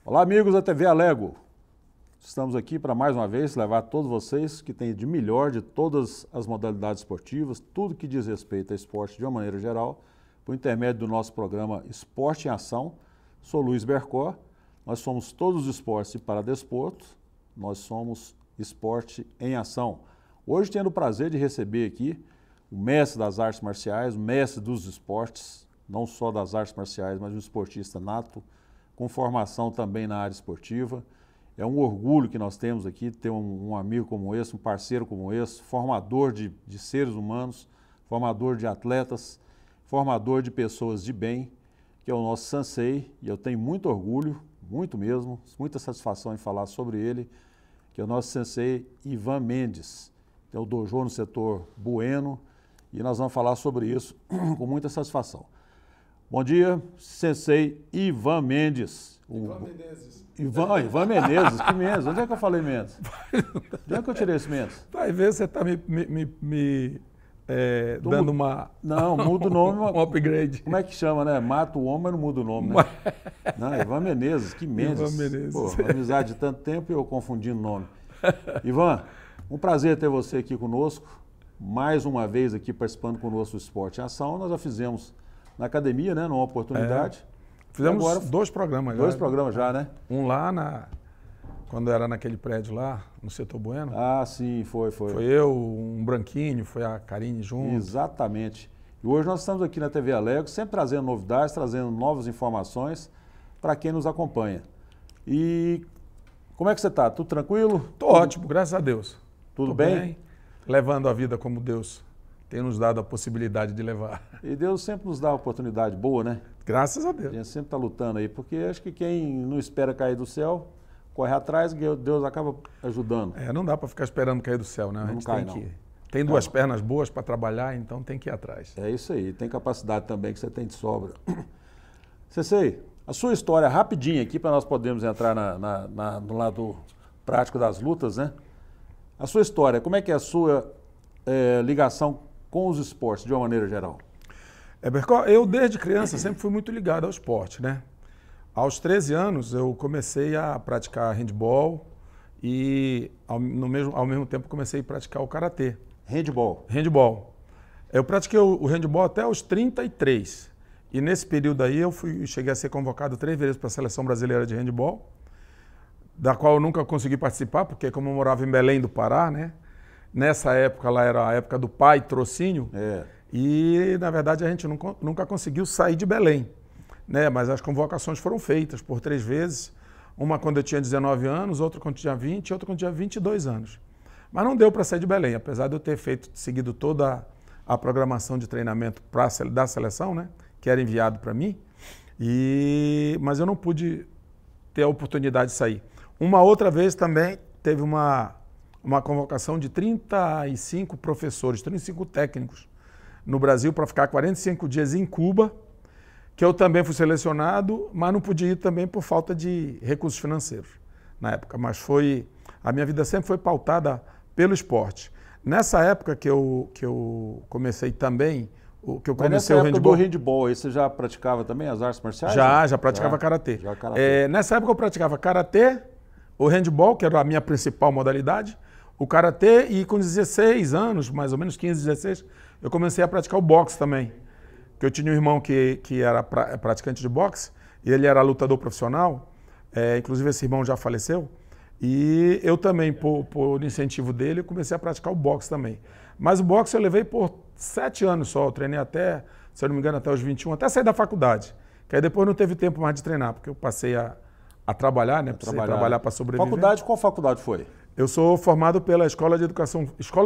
Olá, amigos da TV Alego. Estamos aqui para mais uma vez levar a todos vocês que têm de melhor de todas as modalidades esportivas, tudo que diz respeito a esporte de uma maneira geral, por intermédio do nosso programa Esporte em Ação. Sou Luiz Bercó, nós somos todos os esportes e paradesporto, nós somos Esporte em Ação. Hoje tendo o prazer de receber aqui o mestre das artes marciais, o mestre dos esportes, não só das artes marciais, mas um esportista nato, com formação também na área esportiva. É um orgulho que nós temos aqui, ter um amigo como esse, um parceiro como esse, formador de seres humanos, formador de atletas, formador de pessoas de bem, que é o nosso sensei, e eu tenho muito orgulho, muito mesmo, muita satisfação em falar sobre ele, que é o nosso sensei Ivan Mendes. Tem o dojo no setor Bueno, e nós vamos falar sobre isso com muita satisfação. Bom dia, sensei Ivan Mendes. Ivan Menezes. Ivan Menezes, que Mendes? Onde é que eu falei Mendes? De onde é que eu tirei esse Mendes? Vai ver, você está dando uma... Não, muda o nome. um upgrade. Como é que chama, né? Mata o homem, mas não muda o nome, né? Não, Ivan Menezes, que Mendes. Ivan Menezes. Pô, uma amizade de tanto tempo e eu confundindo o nome. Ivan, um prazer ter você aqui conosco. Mais uma vez aqui participando conosco do Esporte em Ação. Nós já fizemos na academia, né? Numa oportunidade. Fizemos agora, dois programas já. Dois programas já, né? Um lá, quando era naquele prédio lá, no setor Bueno. Ah, sim, foi. Foi eu, um branquinho, foi a Karine junto. Exatamente. E hoje nós estamos aqui na TV Alego, sempre trazendo novidades, trazendo novas informações para quem nos acompanha. E como é que você está? Tudo tranquilo? Tô ótimo, graças a Deus. Tudo bem? Levando a vida como Deus tem nos dado a possibilidade de levar. E Deus sempre nos dá uma oportunidade boa, né? Graças a A Deus. gente sempre está lutando aí, porque acho que quem não espera cair do céu, corre atrás, Deus acaba ajudando. Não dá para ficar esperando cair do céu, né? A gente cai, tem que ir. Tem duas pernas boas para trabalhar, então tem que ir atrás. É isso aí, tem capacidade também que você tem de sobra. Sensei, a sua história rapidinho aqui, para nós podermos entrar no lado prático das lutas, né? A sua história, como é que é a sua ligação com os esportes, de uma maneira geral? Bercó, eu desde criança sempre fui muito ligado ao esporte, né? Aos 13 anos eu comecei a praticar handball e ao mesmo tempo comecei a praticar o karatê. Handball? Handball. Eu pratiquei o handball até os 33 e nesse período aí eu cheguei a ser convocado 3 vezes para a Seleção Brasileira de Handball, da qual eu nunca consegui participar, porque como eu morava em Belém do Pará, né? Nessa época lá era a época do pai trocínio. E, na verdade, a gente nunca conseguiu sair de Belém, né? Mas as convocações foram feitas por 3 vezes, uma quando eu tinha 19 anos, outra quando eu tinha 20 e outra quando eu tinha 22 anos. Mas não deu para sair de Belém, apesar de eu ter seguido toda a programação de treinamento da seleção, né? Que era enviado para mim, mas eu não pude ter a oportunidade de sair. Uma outra vez também teve uma convocação de 35 professores, 35 técnicos, no Brasil para ficar 45 dias em Cuba, que eu também fui selecionado, mas não pude ir também por falta de recursos financeiros na época. Mas a minha vida sempre foi pautada pelo esporte. Nessa época que eu comecei também, Mas nessa época do handball, aí você já praticava também as artes marciais? Já praticava karatê. Nessa época eu praticava karatê, o handball, que era a minha principal modalidade, o karatê, e com 16 anos, mais ou menos 15, 16, eu comecei a praticar o boxe também. Porque eu tinha um irmão que era praticante de boxe, e ele era lutador profissional, inclusive esse irmão já faleceu, e eu também, por incentivo dele, eu comecei a praticar o boxe também. Mas o boxe eu levei por 7 anos só, eu treinei até, se eu não me engano, até os 21, até sair da faculdade, que aí depois não teve tempo mais de treinar, porque eu passei a trabalhar, né? Precisei trabalhar para sobreviver. Qual faculdade foi? Eu sou formado pela Escola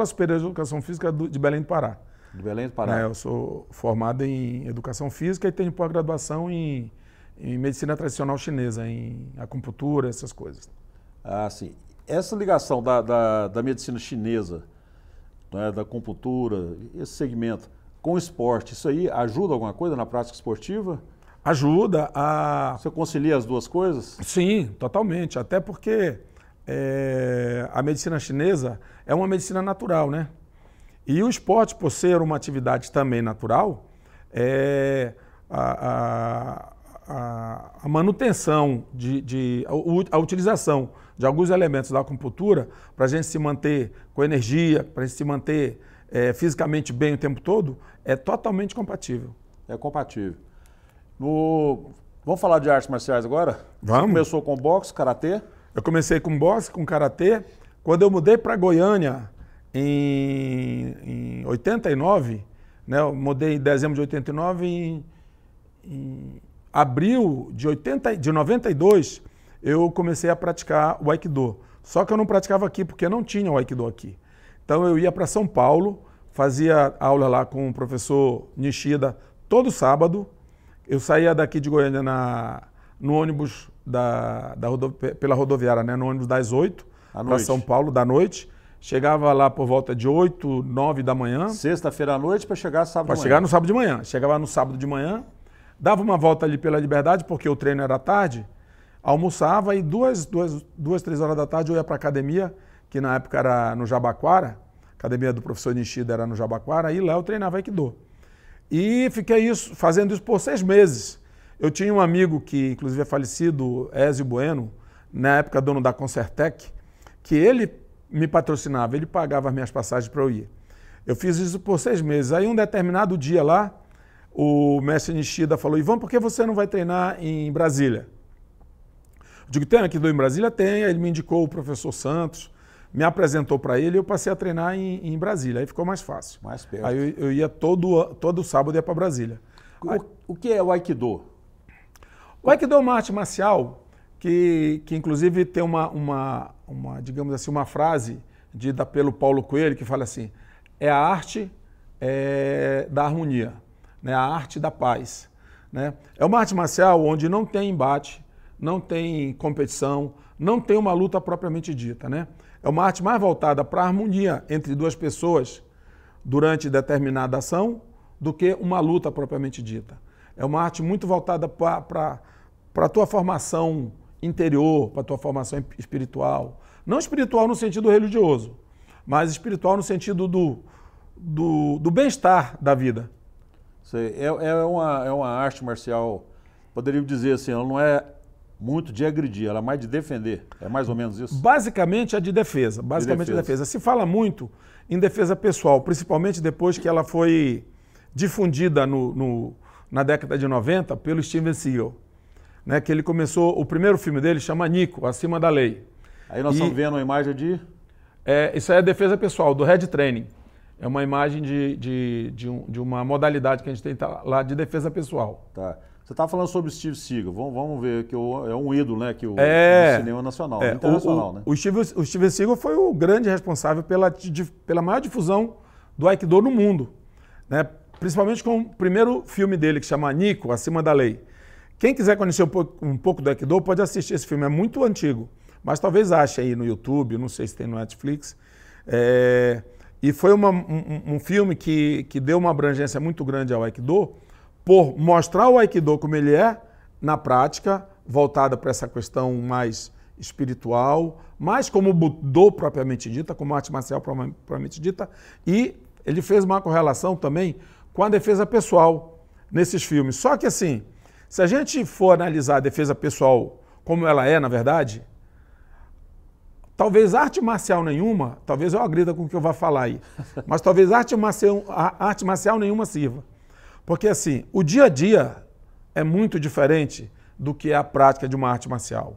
Superior de Educação Física de Belém do Pará. De Belém do Pará. Eu sou formado em Educação Física e tenho pós-graduação em Medicina Tradicional Chinesa, em acupuntura, essas coisas. Ah, sim. Essa ligação da medicina chinesa, né, da acupuntura, esse segmento, com o esporte, isso aí ajuda alguma coisa na prática esportiva? Ajuda Você concilia as duas coisas? Sim, totalmente. Até porque a medicina chinesa é uma medicina natural, né? E o esporte, por ser uma atividade também natural, a manutenção, a utilização de alguns elementos da acupuntura para a gente se manter com energia, para a gente se manter fisicamente bem o tempo todo, é totalmente compatível. É compatível. Vamos falar de artes marciais agora? Vamos. Você começou com boxe, karatê? Eu comecei com boxe, com karatê. Quando eu mudei para Goiânia em 89, né, eu mudei em dezembro de 89, em abril de 92, eu comecei a praticar o Aikido. Só que eu não praticava aqui porque não tinha o Aikido aqui. Então eu ia para São Paulo, fazia aula lá com o professor Nishida todo sábado. Eu saía daqui de Goiânia no ônibus pela rodoviária, né, no ônibus das 8 para São Paulo, da noite. Chegava lá por volta de 8, 9 da manhã. Sexta-feira à noite para chegar sábado de manhã. Para chegar no sábado de manhã. Chegava no sábado de manhã, dava uma volta ali pela Liberdade, porque o treino era à tarde, almoçava e 3 horas da tarde eu ia para a academia, que na época era no Jabaquara, a academia do professor Nishida era no Jabaquara, e lá eu treinava Aikido. E fiquei fazendo isso por 6 meses. Eu tinha um amigo que inclusive é falecido, Ézio Bueno, na época dono da Concertec, que ele me patrocinava, ele pagava as minhas passagens para eu ir. Eu fiz isso por 6 meses. Aí um determinado dia lá, o mestre Nishida falou: Ivan, por que você não vai treinar em Brasília? Eu digo: tem Aikido em Brasília? Tem. Aí ele me indicou o professor Santos, me apresentou para ele e eu passei a treinar em Brasília. Aí ficou mais fácil. Mais perto. Aí eu ia todo sábado ia para Brasília. O que é o Aikido? O Aikido é uma arte marcial que inclusive tem digamos assim, uma frase dita pelo Paulo Coelho que fala assim: é a arte da harmonia, né? A arte da paz. Né? É uma arte marcial onde não tem embate, não tem competição, não tem uma luta propriamente dita. Né? É uma arte mais voltada para a harmonia entre duas pessoas durante determinada ação do que uma luta propriamente dita. É uma arte muito voltada para a tua formação interior, para a tua formação espiritual. Não espiritual no sentido religioso, mas espiritual no sentido do bem-estar da vida. É uma arte marcial, poderíamos dizer assim, ela não é muito de agredir, ela é mais de defender. É mais ou menos isso? Basicamente é de defesa. Basicamente de defesa. Se fala muito em defesa pessoal, principalmente depois que ela foi difundida na década de 90 pelo Steven Seagal. Né, que ele começou, o primeiro filme dele chama Nico, Acima da Lei. Aí nós estamos vendo uma imagem de... Isso aí é defesa pessoal, do Head Training. É uma imagem de uma modalidade que a gente tem lá de defesa pessoal. Tá. Você estava falando sobre o Steve Seagal, vamos ver, que é um ídolo, né, do cinema nacional, internacional. Né? O Steven Seagal foi o grande responsável pela maior difusão do Aikido no mundo. Né? Principalmente com o primeiro filme dele, que chama Nico, Acima da Lei. Quem quiser conhecer um pouco do Aikido pode assistir esse filme, é muito antigo, mas talvez ache aí no YouTube, não sei se tem no Netflix. E foi um filme que deu uma abrangência muito grande ao Aikido, por mostrar o Aikido como ele é na prática, voltada para essa questão mais espiritual, mais como Budô propriamente dita, como arte marcial propriamente dita, e ele fez uma correlação também com a defesa pessoal nesses filmes. Só que assim, se a gente for analisar a defesa pessoal como ela é, na verdade, talvez arte marcial nenhuma, talvez eu agrida com o que eu vou falar aí, mas talvez arte marcial nenhuma sirva. Porque assim, o dia a dia é muito diferente do que é a prática de uma arte marcial.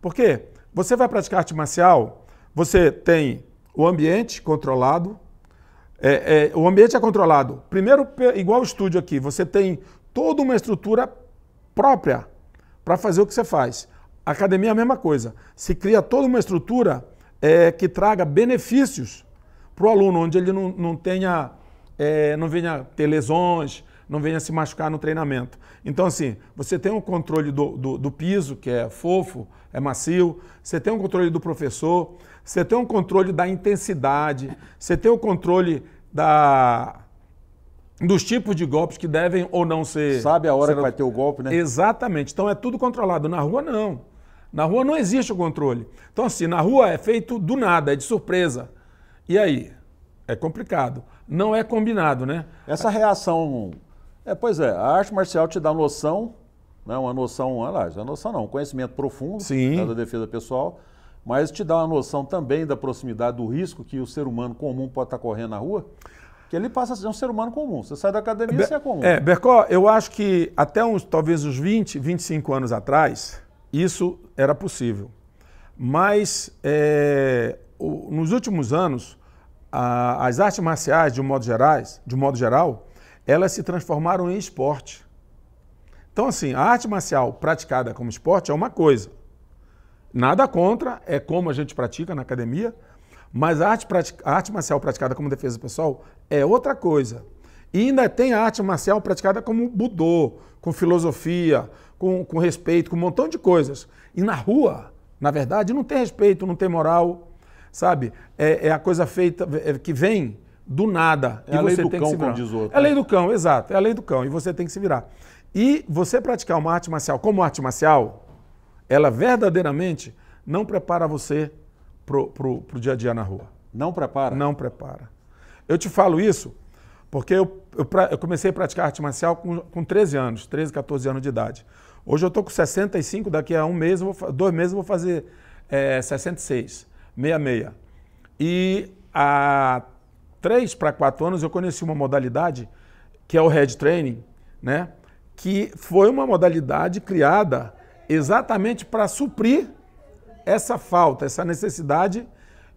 Porque você vai praticar arte marcial, você tem o ambiente controlado, o ambiente é controlado. Primeiro, igual o estúdio aqui, você tem toda uma estrutura própria para fazer o que você faz. A academia é a mesma coisa. Se cria toda uma estrutura que traga benefícios para o aluno, onde ele não venha ter lesões, não venha se machucar no treinamento. Então, assim, você tem um controle do piso, que é fofo, é macio, você tem um controle do professor, você tem um controle da intensidade, você tem o controle dos tipos de golpes que devem ou não ser... Sabe a hora que vai ter o golpe, né? Exatamente. Então é tudo controlado. Na rua, não. Na rua não existe o controle. Então assim, na rua é feito do nada, é de surpresa. E aí? É complicado. Não é combinado, né? Essa reação... pois é, a arte marcial te dá noção né, uma noção, uma noção não, um conhecimento profundo, Sim. né, da defesa pessoal, mas te dá uma noção também da proximidade do risco que o ser humano comum pode estar correndo na rua, que ele passa a ser um ser humano comum. Você sai da academia, você é comum. Bercó, eu acho que até talvez uns 20, 25 anos atrás, isso era possível. Mas nos últimos anos, as artes marciais, de um modo geral, elas se transformaram em esporte. Então, assim, a arte marcial praticada como esporte é uma coisa. Nada contra, é como a gente pratica na academia, mas a arte marcial praticada como defesa pessoal é outra coisa. E ainda tem a arte marcial praticada como budô, com filosofia, com respeito, com um montão de coisas. E na rua, na verdade, não tem respeito, não tem moral, sabe? É a coisa feita que vem do nada. É a lei do cão, como diz outro. É a lei do cão, exato. É a lei do cão. E você tem que se virar. E você praticar uma arte marcial como arte marcial, ela verdadeiramente não prepara você pro dia a dia na rua. Não prepara? Não prepara. Eu te falo isso porque eu comecei a praticar arte marcial com 13 anos, 13, 14 anos de idade. Hoje eu estou com 65, daqui a 2 meses eu vou fazer 66, 66. E há 3 para 4 anos eu conheci uma modalidade que é o head training, né? Que foi uma modalidade criada exatamente para suprir essa falta, essa necessidade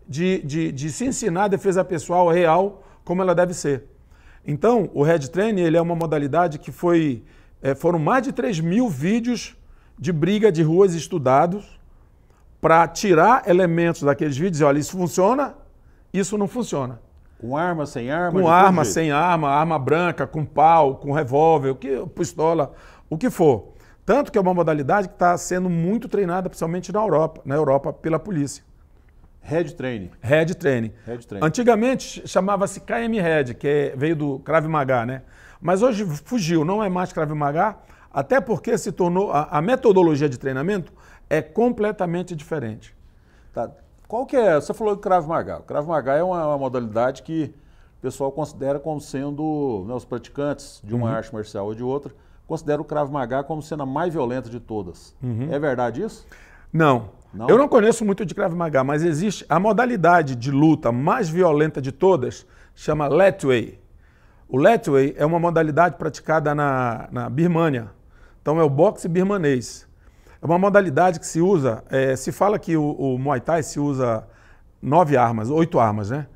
de se ensinar a defesa pessoal real como ela deve ser. Então, o head training ele é uma modalidade que foram mais de 3.000 vídeos de briga de ruas estudados para tirar elementos daqueles vídeos e olha, isso funciona, isso não funciona. Com arma, sem arma? Com arma, sem arma, arma branca, com pau, com revólver, pistola, o que for. Tanto que é uma modalidade que está sendo muito treinada, principalmente na Europa pela polícia. Head training. Head training. Head training. Antigamente chamava-se KM Head, que veio do Krav Maga, né? Mas hoje fugiu, não é mais Krav Maga, até porque se tornou a metodologia de treinamento é completamente diferente. Tá. Qual que é? Você falou do Krav Maga. O Krav Maga é uma modalidade que o pessoal considera como sendo, né, os praticantes de uma arte marcial ou de outra, consideram o Krav Maga como sendo a mais violenta de todas. É verdade isso? Não. Eu não conheço muito de Krav Maga, mas existe a modalidade de luta mais violenta de todas, chama Lethwei. O Lethwei é uma modalidade praticada na Birmânia. Então é o boxe birmanês. É uma modalidade que se usa, se fala que o Muay Thai se usa 9 armas, 8 armas, né?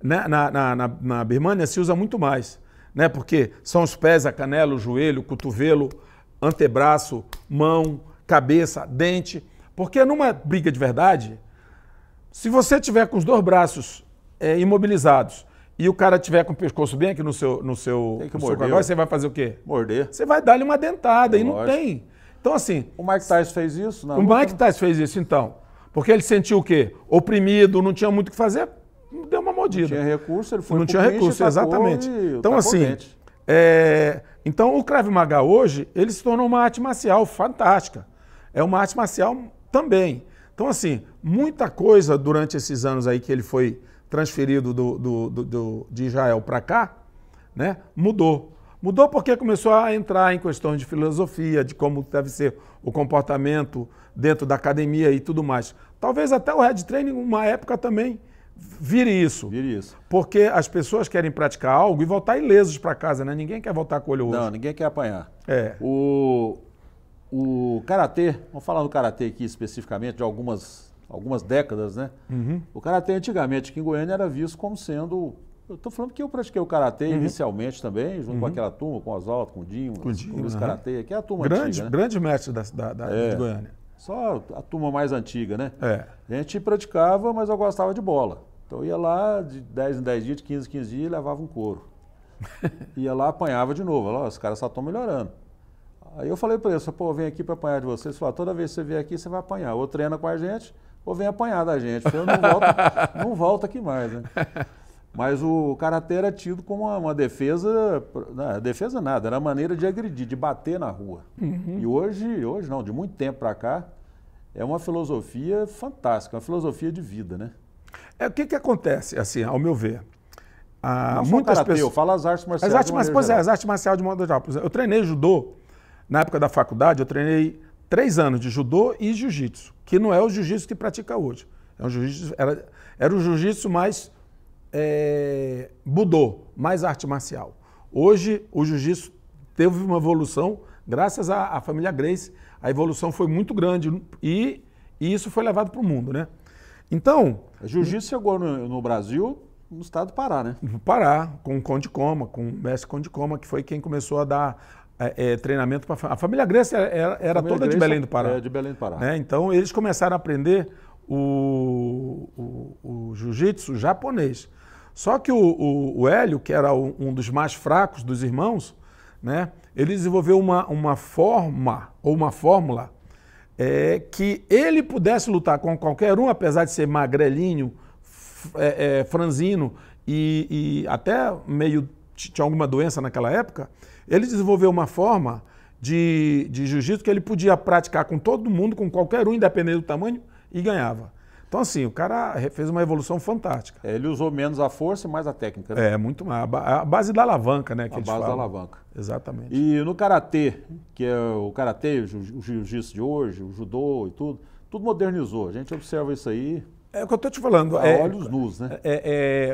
Na Birmânia se usa muito mais, né? Porque são os pés, a canela, o joelho, o cotovelo, antebraço, mão, cabeça, dente. Porque numa briga de verdade, se você tiver com os 2 braços imobilizados e o cara tiver com o pescoço bem aqui no seu cogói, você vai fazer o quê? Morder. Você vai dar-lhe uma dentada e não tem. Então, assim... O Mike Tyson fez isso? O Mike Tyson fez isso, então. Porque ele sentiu o quê? Oprimido, não tinha muito o que fazer, deu uma mordida. Não tinha recurso, ele foi Não tinha recurso, exatamente. Então, assim... Então, o Krav Maga hoje, ele se tornou uma arte marcial fantástica. É uma arte marcial também. Então, assim, muita coisa durante esses anos aí que ele foi transferido de Israel para cá, né, mudou. Mudou porque começou a entrar em questões de filosofia, de como deve ser o comportamento dentro da academia e tudo mais. Talvez até o head training, uma época também, vire isso. Porque as pessoas querem praticar algo e voltar ilesos para casa, né? Ninguém quer voltar com o olho roxo. Não, ninguém quer apanhar. O karatê, vamos falar do karatê aqui especificamente, de algumas décadas, né? O karatê antigamente aqui em Goiânia era visto como sendo... Eu estou falando que eu pratiquei o karatê inicialmente também, junto com aquela turma, com o Oswaldo, com o Dinho, os karatê, que é a turma antiga, né? Grande mestre de Goiânia. Só a turma mais antiga, né? A gente praticava, mas eu gostava de bola. Então eu ia lá de 10 em 10 dias, de 15 em 15 dias e levava um couro. Ia lá, apanhava de novo. Lá, os caras só estão melhorando. Aí eu falei para eles, pô, vem aqui para apanhar de vocês. Eles falaram, toda vez que você vier aqui, você vai apanhar. Ou treina com a gente, ou vem apanhar da gente. Eu não volto aqui mais, né? Mas o karatê era tido como uma defesa, não, defesa nada, era uma maneira de agredir, de bater na rua. E hoje não, de muito tempo para cá, é uma filosofia fantástica, uma filosofia de vida, né? O que acontece, assim, ao meu ver? Não só o karatê, eu falo as artes marciais as artes marciais de modo geral. Eu treinei judô na época da faculdade, eu treinei 3 anos de judô e jiu-jitsu, que não é o jiu-jitsu que pratica hoje. É um jiu-jitsu, era o jiu-jitsu mais budô, mais arte marcial. Hoje, o jiu-jitsu teve uma evolução, graças à família Gracie, a evolução foi muito grande e isso foi levado para o mundo, né? Então... Jiu-jitsu chegou no Brasil, no estado do Pará, né? No Pará, com o Conde Coma, com o mestre Conde Coma, que foi quem começou a dar treinamento para a família Gracie era toda Gracie de Belém do Pará. De Belém do Pará. Né? Então, eles começaram a aprender o jiu-jitsu japonês. Só que o Hélio, que era um dos mais fracos dos irmãos, né? Ele desenvolveu uma fórmula que ele pudesse lutar com qualquer um, apesar de ser magrelinho, franzino e até meio tinha alguma doença naquela época. Ele desenvolveu uma forma de jiu-jitsu que ele podia praticar com todo mundo, com qualquer um, independente do tamanho, e ganhava. Então, assim, o cara fez uma evolução fantástica. Ele usou menos a força e mais a técnica, né? Muito mais. A base da alavanca, né? Que a base da alavanca. Exatamente. E no karatê, que é o karatê, o jiu-jitsu de hoje, o judô e tudo modernizou. A gente observa isso aí. É o que eu estou te falando. Olhos nus, né?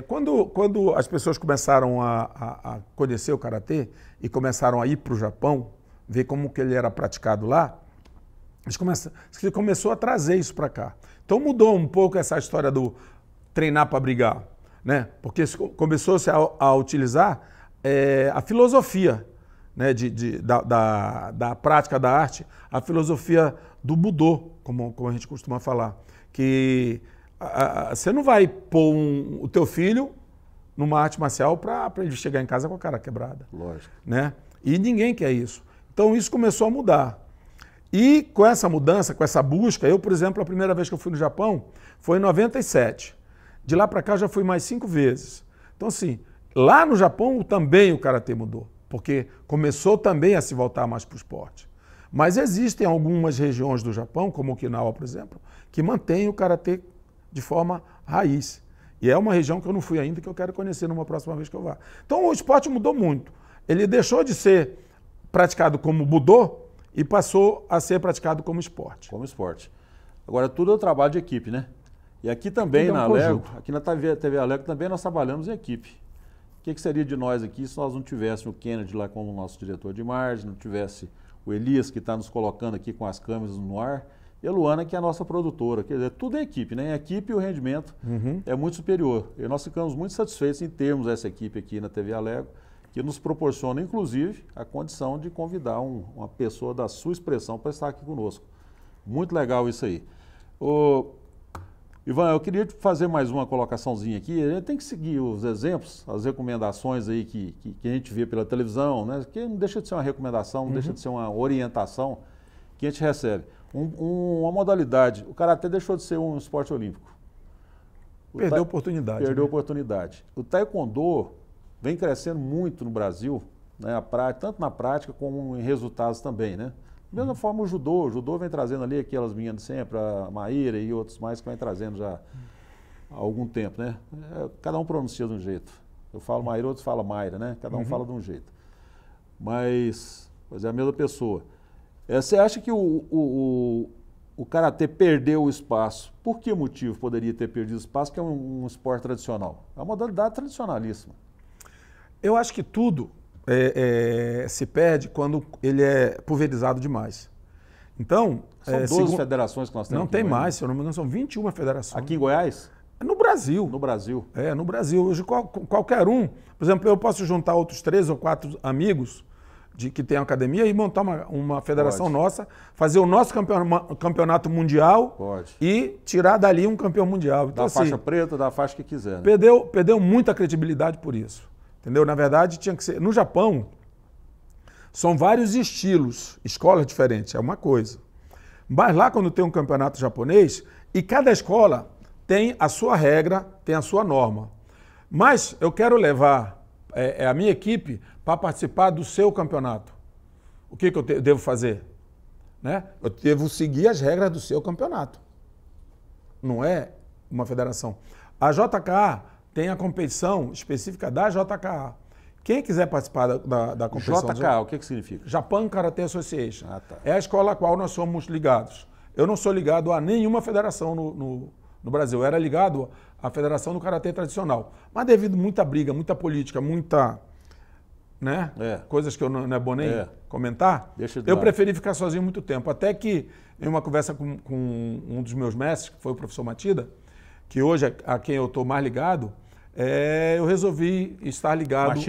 Quando as pessoas começaram a conhecer o karatê e começaram a ir para o Japão, ver como que ele era praticado lá, começou a trazer isso para cá. Então mudou um pouco essa história do treinar para brigar, né? Porque começou-se a utilizar a filosofia, né? da prática da arte, a filosofia do Budô, como a gente costuma falar, que você não vai pôr o teu filho numa arte marcial para ele chegar em casa com a cara quebrada. Lógico. Né? E ninguém quer isso. Então isso começou a mudar. E com essa mudança, com essa busca, eu, por exemplo, a primeira vez que eu fui no Japão foi em 97. De lá para cá eu já fui mais 5 vezes. Então, assim, lá no Japão também o karatê mudou, porque começou também a se voltar mais para o esporte. Mas existem algumas regiões do Japão, como Okinawa, por exemplo, que mantêm o karatê de forma raiz. E é uma região que eu não fui ainda, que eu quero conhecer numa próxima vez que eu vá. Então o esporte mudou muito. Ele deixou de ser praticado como budô e passou a ser praticado como esporte. Como esporte. Agora, tudo é o trabalho de equipe, né? E aqui também na Alego, aqui na TV Alego também nós trabalhamos em equipe. O que seria de nós aqui se nós não tivéssemos o Kennedy lá como nosso diretor de imagem, não tivesse o Elias que está nos colocando aqui com as câmeras no ar, e a Luana que é a nossa produtora. Quer dizer, tudo é equipe, né? A equipe e o rendimento é muito superior. E nós ficamos muito satisfeitos em termos essa equipe aqui na TV Alego, que nos proporciona, inclusive, a condição de convidar uma pessoa da sua expressão para estar aqui conosco. Muito legal isso aí. Ivan, eu queria fazer mais uma colocaçãozinha aqui. A gente tem que seguir os exemplos, as recomendações aí que a gente vê pela televisão, né? Que não deixa de ser uma recomendação, não deixa de ser uma orientação que a gente recebe. Uma modalidade, o karatê deixou de ser um esporte olímpico. Perdeu a oportunidade. Perdeu a oportunidade. O taekwondo vem crescendo muito no Brasil, né, tanto na prática como em resultados também, né? Da mesma forma o judô vem trazendo ali aquelas meninas de sempre, a Maíra e outros mais que vem trazendo já há algum tempo, né? Cada um pronuncia de um jeito. Eu falo Maíra, outros falam Mayra, né? Cada um fala de um jeito. Mas é a mesma pessoa. Você acha que o karatê perdeu o espaço? Por que motivo poderia ter perdido o espaço, que é um esporte tradicional? É uma modalidade tradicionalíssima. Eu acho que tudo se perde quando ele é pulverizado demais. Então... São 12 federações que nós temos. Não tem mais, se eu não me engano, são 21 federações. Aqui em Goiás? No Brasil. No Brasil. No Brasil. Hoje qualquer um, por exemplo, eu posso juntar outros 3 ou 4 amigos que tem academia e montar uma federação nossa, fazer o nosso campeonato mundial e tirar dali um campeão mundial. Então, da faixa preta, da faixa que quiser. Né? Perdeu muita credibilidade por isso. Entendeu? Na verdade, tinha que ser... No Japão, são vários estilos, escolas diferentes, é uma coisa. Mas lá, quando tem um campeonato japonês, e cada escola tem a sua regra, tem a sua norma. Mas eu quero levar a minha equipe para participar do seu campeonato. O que eu devo fazer? Né? Eu devo seguir as regras do seu campeonato. Não é uma federação. A JKA tem a competição específica da JKA, Quem quiser participar da competição... JK, o que significa? Japan Karate Association. Ah, tá. É a escola a qual nós somos ligados. Eu não sou ligado a nenhuma federação no Brasil. Eu era ligado à Federação do Karatê Tradicional. Mas devido a muita briga, muita política, muita... né? Coisas que eu não é bom nem comentar, eu preferi ficar sozinho muito tempo. Até que, em uma conversa com um dos meus mestres, que foi o professor Matida, que hoje é a quem eu estou mais ligado, eu resolvi estar ligado...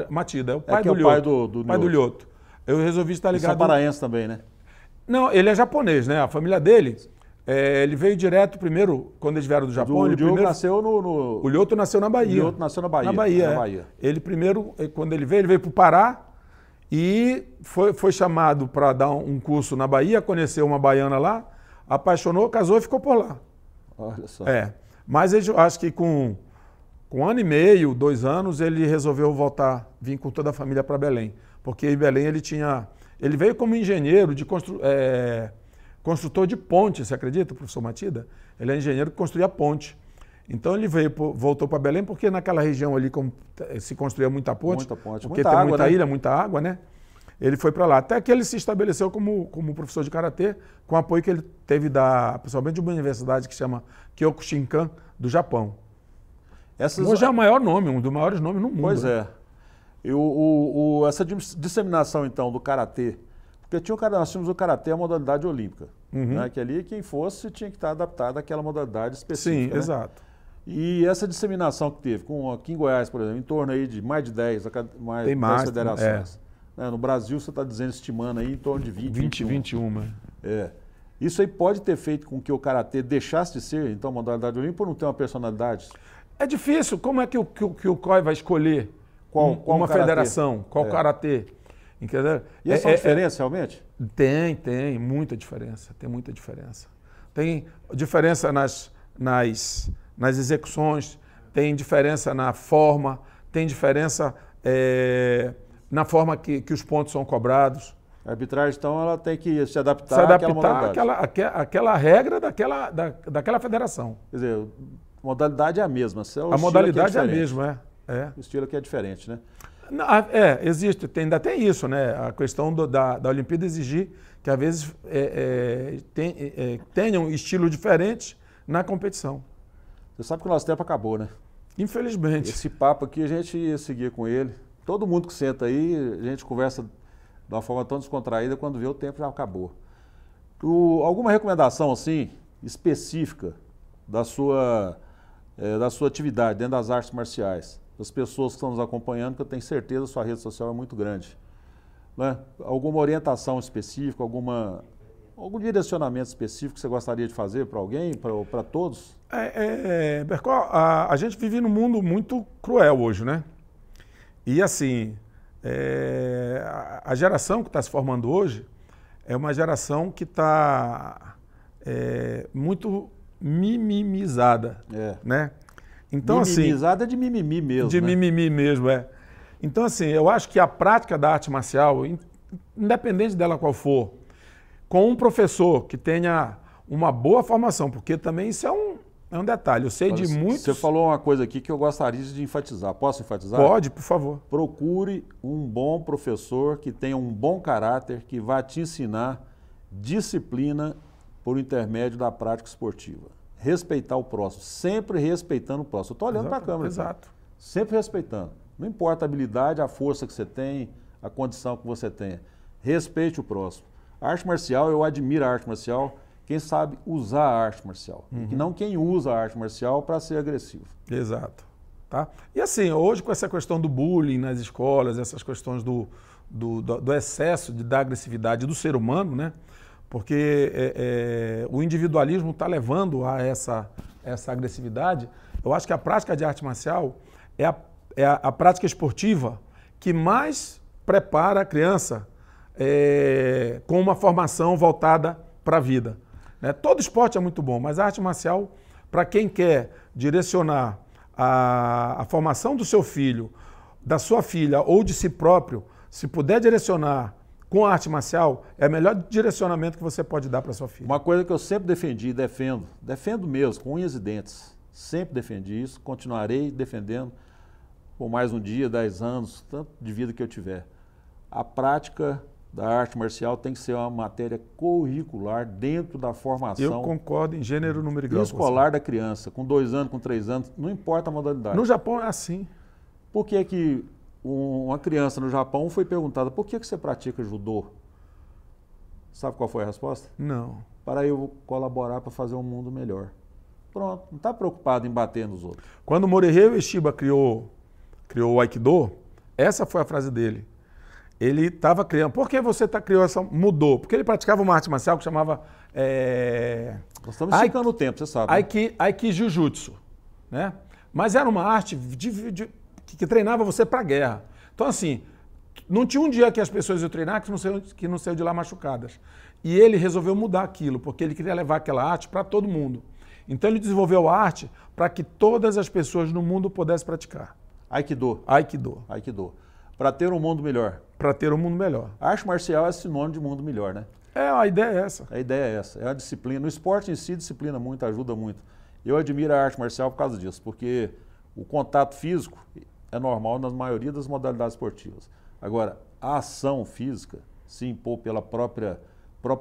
Matida, é o pai do Lyoto. Pai do Lyoto. Eu resolvi estar ligado... São paraense também, né? Não, ele é japonês, né? A família dele... ele veio direto primeiro, quando eles vieram do Japão. O Lyoto nasceu O Lyoto nasceu na Bahia. O Lyoto nasceu na Bahia. Na Bahia. Ele primeiro, quando ele veio para o Pará e foi chamado para dar um curso na Bahia, conheceu uma baiana lá, apaixonou, casou e ficou por lá. Olha só. Mas eu acho que com 1 ano e meio, 2 anos, ele resolveu voltar, vir com toda a família para Belém. Porque em Belém ele veio como engenheiro de construtor de ponte, você acredita, professor Matida? Ele é engenheiro que construía ponte. Então ele voltou para Belém porque naquela região ali como se construía muita ponte, porque muita tem água, muita né? ilha, muita água, né? Ele foi para lá. Até que ele se estabeleceu como professor de karatê, com o apoio que ele teve principalmente de uma universidade que se chama Kyokushinkan, do Japão. Hoje é o maior nome, um dos maiores nomes no mundo. Pois é. Essa disseminação, então, do karatê, porque nós tínhamos o karatê, a modalidade olímpica, né? Que ali quem fosse tinha que estar adaptado àquela modalidade específica. Sim, né? Exato. E essa disseminação que teve, aqui em Goiás, por exemplo, em torno aí de mais de 10 federações. No Brasil, você está dizendo, estimando aí em torno de 20, 21. Isso aí pode ter feito com que o karatê deixasse de ser, então, modalidade olímpica, por não ter uma personalidade? É difícil. Como é que o COI vai escolher uma federação? Qual karatê? E essa diferença, realmente? Tem muita diferença. Tem muita diferença. Tem diferença nas execuções, tem diferença na forma, tem diferença na forma que os pontos são cobrados. A arbitragem, então, ela tem que se adaptar àquela regra daquela federação. Quer dizer, a modalidade é a mesma. A modalidade é a mesma, O estilo aqui é diferente, né? Existe, ainda tem isso, né? A questão da Olimpíada exigir que, às vezes, tenham estilos diferentes na competição. Você sabe que o nosso tempo acabou, né? Infelizmente. Esse papo aqui a gente ia seguir com ele. Todo mundo que senta aí, a gente conversa de uma forma tão descontraída, quando vê o tempo já acabou. Alguma recomendação, assim, específica da sua atividade dentro das artes marciais? Das pessoas que estão nos acompanhando, que eu tenho certeza que a sua rede social é muito grande. Né? Alguma orientação específica, algum direcionamento específico que você gostaria de fazer para alguém, para todos? Bercó, a gente vive num mundo muito cruel hoje, né? E assim, a geração que está se formando hoje é uma geração que está muito mimimizada, né? Então, mimimizada é de mimimi mesmo. De mimimi mesmo, Então, assim, eu acho que a prática da arte marcial, independente dela qual for, com um professor que tenha uma boa formação, porque também isso é um detalhe. Eu sei de muitos... Você falou uma coisa aqui que eu gostaria de enfatizar. Posso enfatizar? Pode, por favor. Procure um bom professor que tenha um bom caráter, que vá te ensinar disciplina por intermédio da prática esportiva. Respeitar o próximo, sempre respeitando o próximo. Eu estou olhando para a câmera. Exato. Cara. Sempre respeitando. Não importa a habilidade, a força que você tem, a condição que você tenha. Respeite o próximo. A arte marcial, eu admiro a arte marcial, quem sabe usar a arte marcial. E não quem usa a arte marcial para ser agressivo. Exato. Tá? E assim, hoje com essa questão do bullying nas escolas, essas questões do excesso da agressividade do ser humano, né? Porque o individualismo está levando a essa agressividade. Eu acho que a prática de arte marcial é a prática esportiva que mais prepara a criança com uma formação voltada para a vida. Né? Todo esporte é muito bom, mas a arte marcial, para quem quer direcionar a formação do seu filho, da sua filha ou de si próprio, se puder direcionar com a arte marcial, é o melhor direcionamento que você pode dar para sua filha. Uma coisa que eu sempre defendi e defendo mesmo, com unhas e dentes. Sempre defendi isso, continuarei defendendo. por mais um dia, 10 anos, tanto de vida que eu tiver. A prática da arte marcial tem que ser uma matéria curricular dentro da formação. Eu concordo em gênero, número e grau. Escolar da criança, com 2 anos, com 3 anos, não importa a modalidade. No Japão é assim. Por que que uma criança no Japão foi perguntada, por que você pratica judô? Sabe qual foi a resposta? Não. Para eu colaborar para fazer um mundo melhor. Pronto, não está preocupado em bater nos outros. Quando Morihei Ueshiba criou o Aikido, essa foi a frase dele. Ele estava criando. Por que você criou essa? Mudou. Porque ele praticava uma arte marcial que chamava. Nós estamos esticando o tempo, você sabe. Aikijujutsu. Né? Mas era uma arte que treinava você para a guerra. Então, assim, não tinha um dia que as pessoas iam treinar que não saiu de lá machucadas. E ele resolveu mudar aquilo, porque ele queria levar aquela arte para todo mundo. Então, ele desenvolveu a arte para que todas as pessoas no mundo pudessem praticar. Aikido. Aikido. Aikido. Para ter um mundo melhor. Para ter um mundo melhor. A arte marcial é sinônimo de mundo melhor, né? A ideia é essa. A ideia é essa. É a disciplina. No esporte em si, disciplina muito, ajuda muito. Eu admiro a arte marcial por causa disso, porque o contato físico é normal na maioria das modalidades esportivas. Agora, a ação física, se impor pelo próprio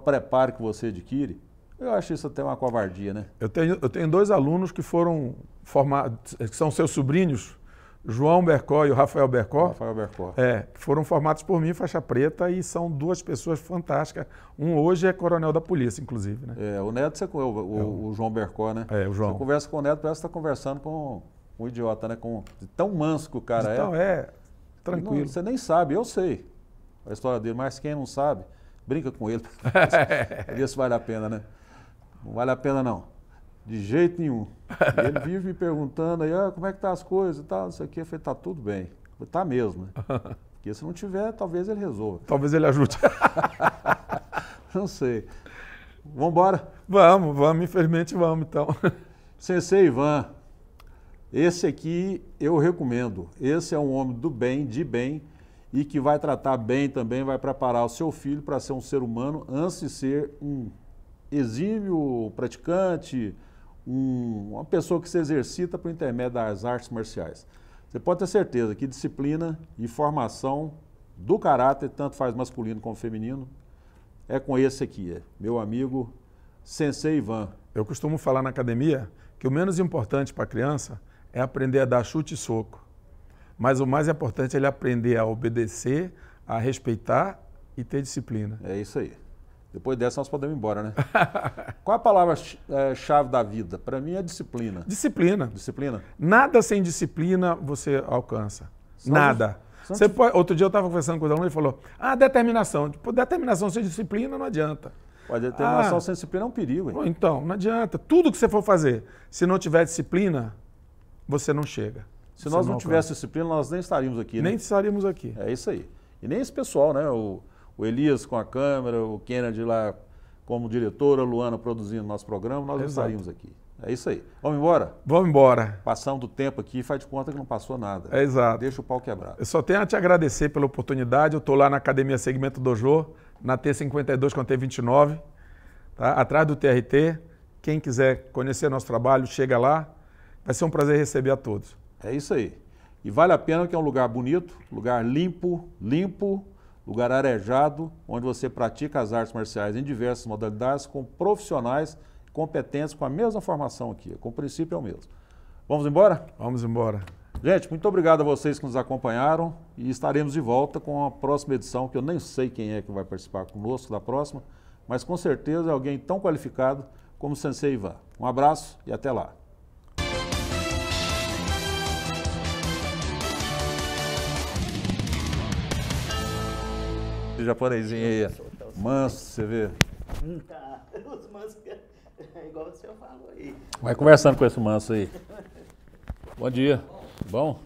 preparo que você adquire, eu acho isso até uma covardia, né? Eu tenho 2 alunos que foram formados, que são seus sobrinhos, João Bercó e o Rafael Bercó. Rafael Bercó. Que foram formados por mim, faixa preta, e são 2 pessoas fantásticas. Um hoje é coronel da polícia, inclusive. Né? O Neto, o João Bercó, né? O João. Você conversa com o Neto, parece que está conversando com um idiota, né? De tão manso que o cara então, tranquilo. Você nem sabe, eu sei a história dele, mas quem não sabe, brinca com ele. Ver se vale a pena, né? Não vale a pena, não. De jeito nenhum. E ele vive me perguntando aí, como é que tá as coisas e tal, não sei o quê. Eu falei, tá tudo bem. Eu falei, tá mesmo, né? Porque se não tiver, talvez ele resolva. Talvez ele ajude. Não sei. Vamos embora? Vamos, infelizmente vamos, então. Sensei Ivan, esse aqui eu recomendo. Esse é um homem do bem, de bem, e que vai tratar bem também, vai preparar o seu filho para ser um ser humano antes de ser um exímio praticante, uma pessoa que se exercita por intermédio das artes marciais. Você pode ter certeza que disciplina e formação do caráter, tanto faz masculino como feminino, é com esse aqui, meu amigo Sensei Ivan. Eu costumo falar na academia que o menos importante para a criança é aprender a dar chute e soco. Mas o mais importante é ele aprender a obedecer, a respeitar e ter disciplina. É isso aí. Depois dessa nós podemos ir embora, né? Qual a palavra-chave da vida? Para mim é disciplina. Disciplina. Disciplina? Nada sem disciplina você alcança. Nada. Outro dia eu estava conversando com o aluno e ele falou, determinação. Determinação sem disciplina não adianta. Determinação sem disciplina é um perigo. Hein? Então, não adianta. Tudo que você for fazer, se não tiver disciplina, você não chega. Se nós não tivéssemos disciplina, nós nem estaríamos aqui, né? Nem estaríamos aqui. É isso aí. E nem esse pessoal, né? O Elias com a câmera, o Kennedy lá como diretor, a Luana produzindo nosso programa, nós não estaríamos aqui. É isso aí. Vamos embora? Vamos embora. Passamos do tempo aqui, faz de conta que não passou nada. Exato. Deixa o pau quebrado. Eu só tenho a te agradecer pela oportunidade. Eu estou lá na Academia Segmento Dojo, na T52 com a T29, tá? Atrás do TRT. Quem quiser conhecer nosso trabalho, chega lá. Vai ser um prazer receber a todos. É isso aí. E vale a pena que é um lugar bonito, lugar limpo, lugar arejado, onde você pratica as artes marciais em diversas modalidades, com profissionais competentes, com a mesma formação aqui, com o princípio é o mesmo. Vamos embora? Vamos embora. Gente, muito obrigado a vocês que nos acompanharam e estaremos de volta com a próxima edição, que eu nem sei quem é que vai participar conosco da próxima, mas com certeza é alguém tão qualificado como o Sensei Ivan. Um abraço e até lá. Japonesinho aí, manso, você vê. Tá, os mansos, é igual o senhor falou aí. Vai conversando com esse manso aí. Bom dia. Bom?